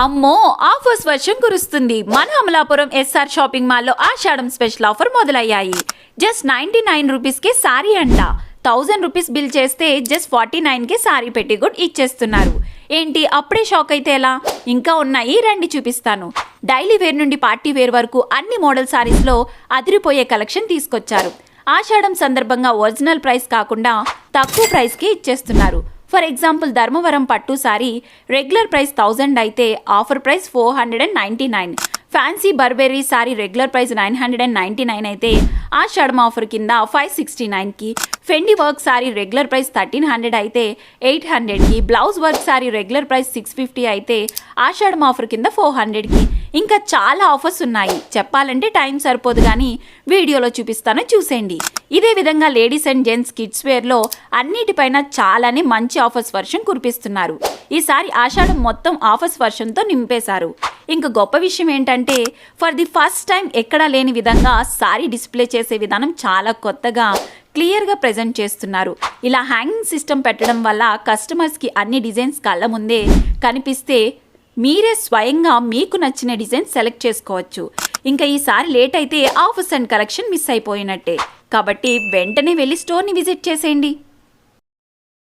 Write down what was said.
అమ్మో ఆఫర్స్ వర్షం కురుస్తుంది. మన అమలాపురం ఎస్ఆర్ షాపింగ్ మాల్లో ఆషాఢం స్పెషల్ ఆఫర్ మొదలయ్యాయి. జస్ట్ 99 రూపీస్కే సారీ అంట. 1000 రూపీస్ బిల్ చేస్తే జస్ట్ 49కే సారీ పెట్టిగుడ్ ఇచ్చేస్తున్నారు. ఏంటి అప్పుడే షాక్ అయితే ఎలా? ఇంకా ఉన్నాయి, రండి చూపిస్తాను. డైలీ వేర్ నుండి పార్టీ వేర్ వరకు అన్ని మోడల్ సారీస్లో అదిరిపోయే కలెక్షన్ తీసుకొచ్చారు. ఆషాఢం సందర్భంగా ఒరిజినల్ ప్రైస్ కాకుండా తక్కువ ప్రైస్కి ఇచ్చేస్తున్నారు. ఫర్ ఎగ్జాంపుల్ ధర్మవరం పట్టు సారీ రెగ్యులర్ ప్రైస్ 1000 అయితే offer price 499. Fancy Burberry sari regular price 999 అయితే ఆషాఢం ఆఫర్ కింద 569కి. Fendi work sari regular price 1300 అయితే 800కి. Blouse work sari regular price 650 అయితే ఆషాఢం ఆఫర్ కింద 400కి. ఇంకా చాలా ఆఫర్స్ ఉన్నాయి, చెప్పాలంటే టైం సరిపోదు, కానీ వీడియోలో చూపిస్తాను, చూసేయండి. ఇదే విధంగా లేడీస్ అండ్ జెంట్స్ కిడ్స్ వేర్లో అన్నిటిపైన చాలానే మంచి ఆఫర్స్ వర్షం కురిపిస్తున్నారు. ఈసారి ఆషాఢం మొత్తం ఆఫర్స్ వర్షంతో నింపేశారు. ఇంక గొప్ప విషయం ఏంటంటే ఫర్ ది ఫస్ట్ టైం ఎక్కడా లేని విధంగా సారీ డిస్ప్లే చేసే విధానం చాలా కొత్తగా క్లియర్గా ప్రజెంట్ చేస్తున్నారు. ఇలా హ్యాంగింగ్ సిస్టమ్ పెట్టడం వల్ల కస్టమర్స్కి అన్ని డిజైన్స్ కళ్ళ ముందే కనిపిస్తే మీరే స్వయంగా మీకు నచ్చిన డిజైన్ సెలెక్ట్ చేసుకోవచ్చు. ఇంకా ఈసారి లేట్ అయితే ఆఫర్స్ అండ్ కలెక్షన్ మిస్ అయిపోయినట్టే. కాబట్టి వెంటనే వెళ్ళి స్టోర్ని విజిట్ చేసేయండి.